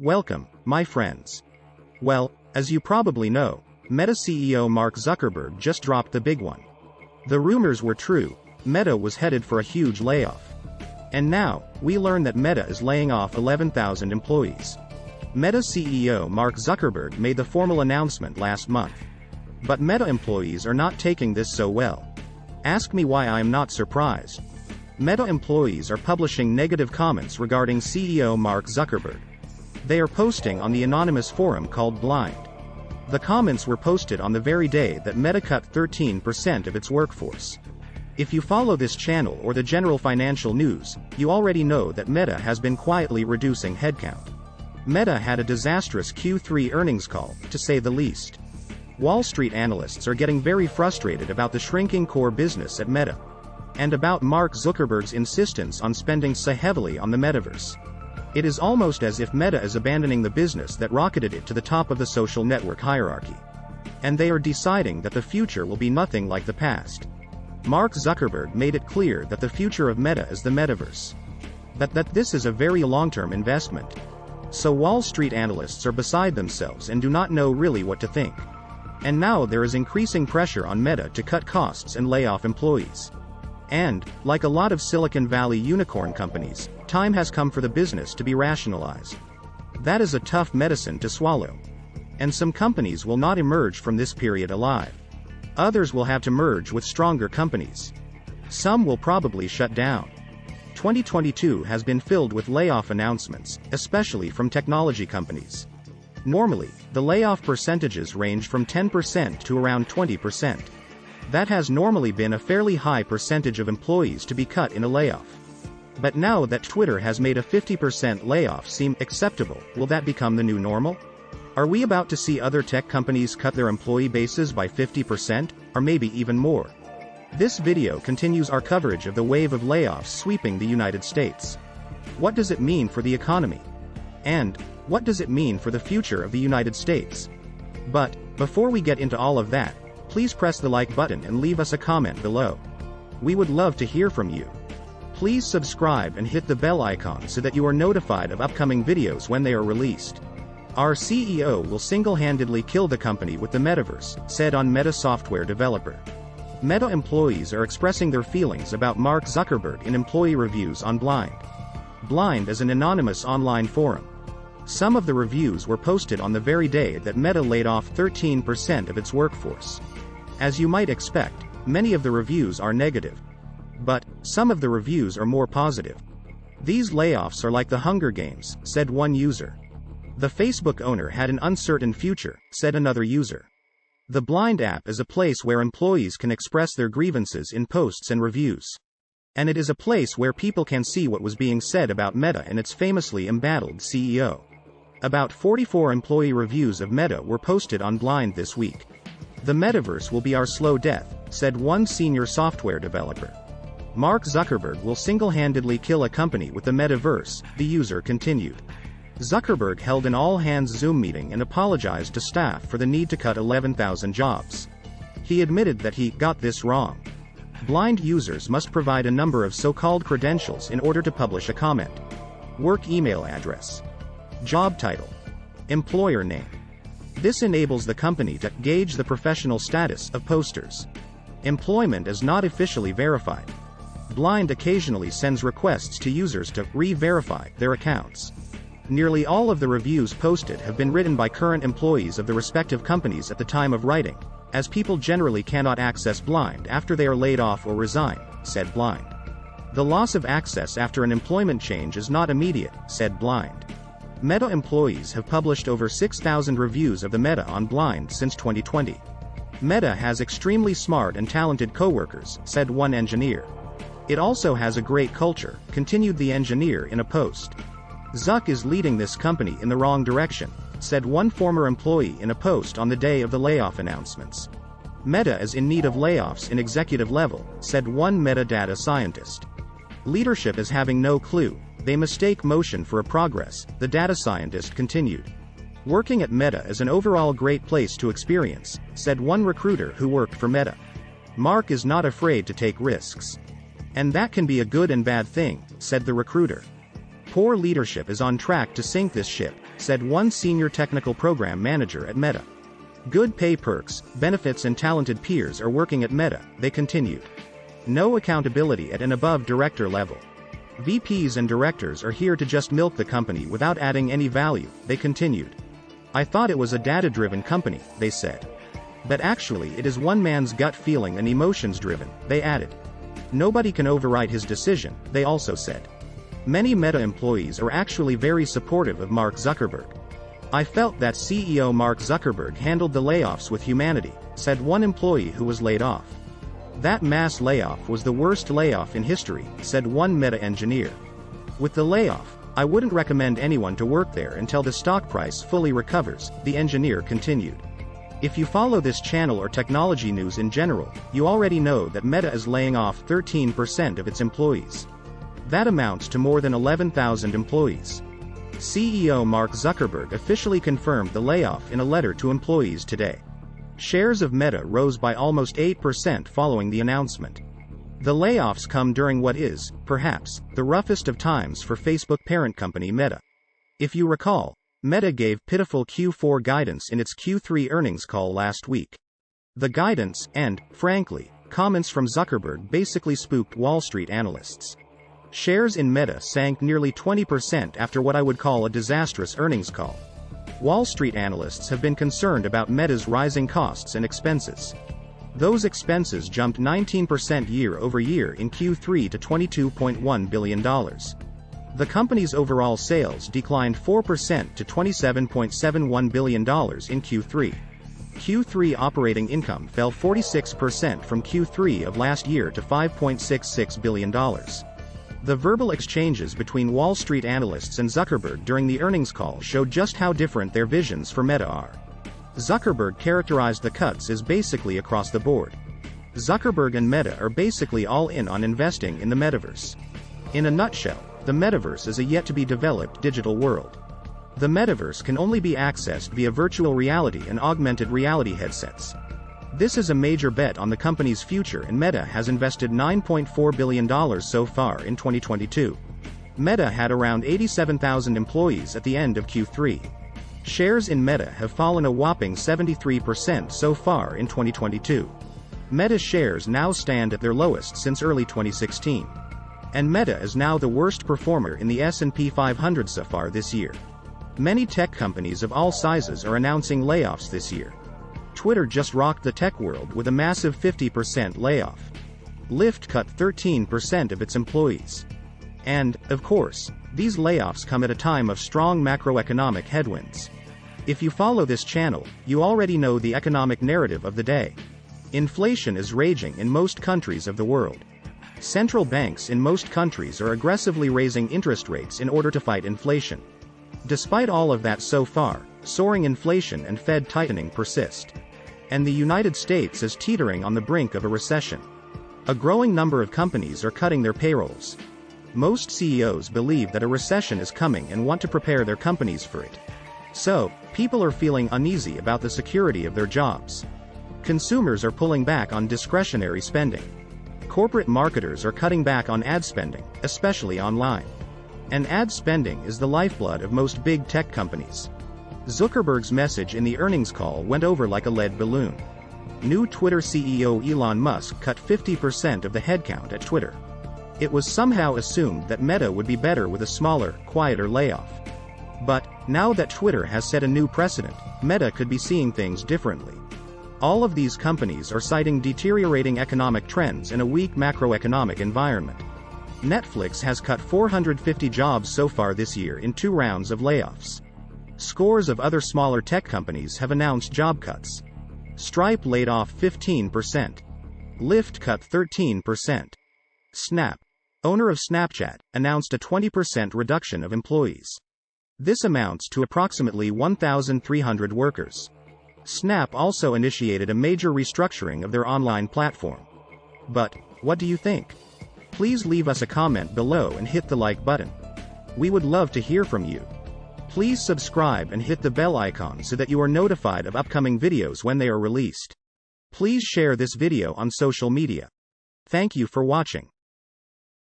Welcome, my friends. Well, as you probably know, Meta CEO Mark Zuckerberg just dropped the big one. The rumors were true, Meta was headed for a huge layoff. And now, we learn that Meta is laying off 11,000 employees. Meta CEO Mark Zuckerberg made the formal announcement last month. But Meta employees are not taking this so well. Ask me why I am not surprised. Meta employees are publishing negative comments regarding CEO Mark Zuckerberg. They are posting on the anonymous forum called Blind. The comments were posted on the very day that Meta cut 13% of its workforce. If you follow this channel or the general financial news, you already know that Meta has been quietly reducing headcount. Meta had a disastrous Q3 earnings call, to say the least. Wall Street analysts are getting very frustrated about the shrinking core business at Meta. And about Mark Zuckerberg's insistence on spending so heavily on the metaverse. It is almost as if Meta is abandoning the business that rocketed it to the top of the social network hierarchy. And they are deciding that the future will be nothing like the past. Mark Zuckerberg made it clear that the future of Meta is the metaverse. But that this is a very long-term investment. So Wall Street analysts are beside themselves and do not know really what to think. And now there is increasing pressure on Meta to cut costs and lay off employees. And, like a lot of Silicon Valley unicorn companies, time has come for the business to be rationalized. That is a tough medicine to swallow. And some companies will not emerge from this period alive. Others will have to merge with stronger companies. Some will probably shut down. 2022 has been filled with layoff announcements, especially from technology companies. Normally, the layoff percentages range from 10% to around 20%. That has normally been a fairly high percentage of employees to be cut in a layoff. But now that Twitter has made a 50% layoff seem acceptable, will that become the new normal? Are we about to see other tech companies cut their employee bases by 50%, or maybe even more? This video continues our coverage of the wave of layoffs sweeping the United States. What does it mean for the economy? And, what does it mean for the future of the United States? But, before we get into all of that, please press the like button and leave us a comment below. We would love to hear from you. Please subscribe and hit the bell icon so that you are notified of upcoming videos when they are released. Our CEO will single-handedly kill the company with the metaverse, said on Meta software developer. Meta employees are expressing their feelings about Mark Zuckerberg in employee reviews on Blind. Blind is an anonymous online forum. Some of the reviews were posted on the very day that Meta laid off 13% of its workforce. As you might expect, many of the reviews are negative. But, some of the reviews are more positive. These layoffs are like the Hunger Games, said one user. The Facebook owner had an uncertain future, said another user. The Blind app is a place where employees can express their grievances in posts and reviews. And it is a place where people can see what was being said about Meta and its famously embattled CEO. About 44 employee reviews of Meta were posted on Blind this week. The metaverse will be our slow death, said one senior software developer. Mark Zuckerberg will single-handedly kill a company with the metaverse, the user continued. Zuckerberg held an all-hands Zoom meeting and apologized to staff for the need to cut 11,000 jobs. He admitted that he got this wrong. Blind users must provide a number of so-called credentials in order to publish a comment. Work email address. Job title. Employer name. This enables the company to gauge the professional status of posters. Employment is not officially verified. Blind occasionally sends requests to users to re-verify their accounts. Nearly all of the reviews posted have been written by current employees of the respective companies at the time of writing, as people generally cannot access Blind after they are laid off or resign, said Blind. The loss of access after an employment change is not immediate, said Blind. Meta employees have published over 6,000 reviews of the Meta on Blind since 2020. Meta has extremely smart and talented coworkers, said one engineer. It also has a great culture, continued the engineer in a post. Zuck is leading this company in the wrong direction, said one former employee in a post on the day of the layoff announcements. Meta is in need of layoffs in executive level, said one Meta data scientist. Leadership is having no clue, they mistake motion for a progress, the data scientist continued. Working at Meta is an overall great place to experience, said one recruiter who worked for Meta. Mark is not afraid to take risks. And that can be a good and bad thing, said the recruiter. Poor leadership is on track to sink this ship, said one senior technical program manager at Meta. Good pay perks, benefits and talented peers are working at Meta, they continued. No accountability at and above director level. VPs and directors are here to just milk the company without adding any value, they continued. I thought it was a data-driven company, they said. But actually it is one man's gut feeling and emotions-driven, they added. Nobody can override his decision, they also said. Many Meta employees are actually very supportive of Mark Zuckerberg. I felt that CEO Mark Zuckerberg handled the layoffs with humanity, said one employee who was laid off. That mass layoff was the worst layoff in history, said one Meta engineer. With the layoff, I wouldn't recommend anyone to work there until the stock price fully recovers, the engineer continued. If you follow this channel or technology news in general, you already know that Meta is laying off 13% of its employees. That amounts to more than 11,000 employees. CEO Mark Zuckerberg officially confirmed the layoff in a letter to employees today. Shares of Meta rose by almost 8% following the announcement. The layoffs come during what is, perhaps, the roughest of times for Facebook parent company Meta. If you recall, Meta gave pitiful Q4 guidance in its Q3 earnings call last week. The guidance, and, frankly, comments from Zuckerberg basically spooked Wall Street analysts. Shares in Meta sank nearly 20% after what I would call a disastrous earnings call. Wall Street analysts have been concerned about Meta's rising costs and expenses. Those expenses jumped 19% year over year in Q3 to $22.1 billion. The company's overall sales declined 4% to $27.71 billion in Q3. Q3 operating income fell 46% from Q3 of last year to $5.66 billion. The verbal exchanges between Wall Street analysts and Zuckerberg during the earnings call showed just how different their visions for Meta are. Zuckerberg characterized the cuts as basically across the board. Zuckerberg and Meta are basically all in on investing in the metaverse. In a nutshell, the metaverse is a yet-to-be-developed digital world. The metaverse can only be accessed via virtual reality and augmented reality headsets. This is a major bet on the company's future, and Meta has invested $9.4 billion so far in 2022. Meta had around 87,000 employees at the end of Q3. Shares in Meta have fallen a whopping 73% so far in 2022. Meta shares now stand at their lowest since early 2016. And Meta is now the worst performer in the S&P 500 so far this year. Many tech companies of all sizes are announcing layoffs this year. Twitter just rocked the tech world with a massive 50% layoff. Lyft cut 13% of its employees. And, of course, these layoffs come at a time of strong macroeconomic headwinds. If you follow this channel, you already know the economic narrative of the day. Inflation is raging in most countries of the world. Central banks in most countries are aggressively raising interest rates in order to fight inflation. Despite all of that so far, soaring inflation and Fed tightening persist. And the United States is teetering on the brink of a recession. A growing number of companies are cutting their payrolls. Most CEOs believe that a recession is coming and want to prepare their companies for it. So, people are feeling uneasy about the security of their jobs. Consumers are pulling back on discretionary spending. Corporate marketers are cutting back on ad spending, especially online. And ad spending is the lifeblood of most big tech companies. Zuckerberg's message in the earnings call went over like a lead balloon. New Twitter CEO Elon Musk cut 50% of the headcount at Twitter. It was somehow assumed that Meta would be better with a smaller, quieter layoff. But, now that Twitter has set a new precedent, Meta could be seeing things differently. All of these companies are citing deteriorating economic trends and a weak macroeconomic environment. Netflix has cut 450 jobs so far this year in 2 rounds of layoffs. Scores of other smaller tech companies have announced job cuts. Stripe laid off 15%. Lyft cut 13%. Snap, owner of Snapchat, announced a 20% reduction of employees. This amounts to approximately 1,300 workers. Snap also initiated a major restructuring of their online platform. But, what do you think? Please leave us a comment below and hit the like button. We would love to hear from you. Please subscribe and hit the bell icon so that you are notified of upcoming videos when they are released. Please share this video on social media. Thank you for watching.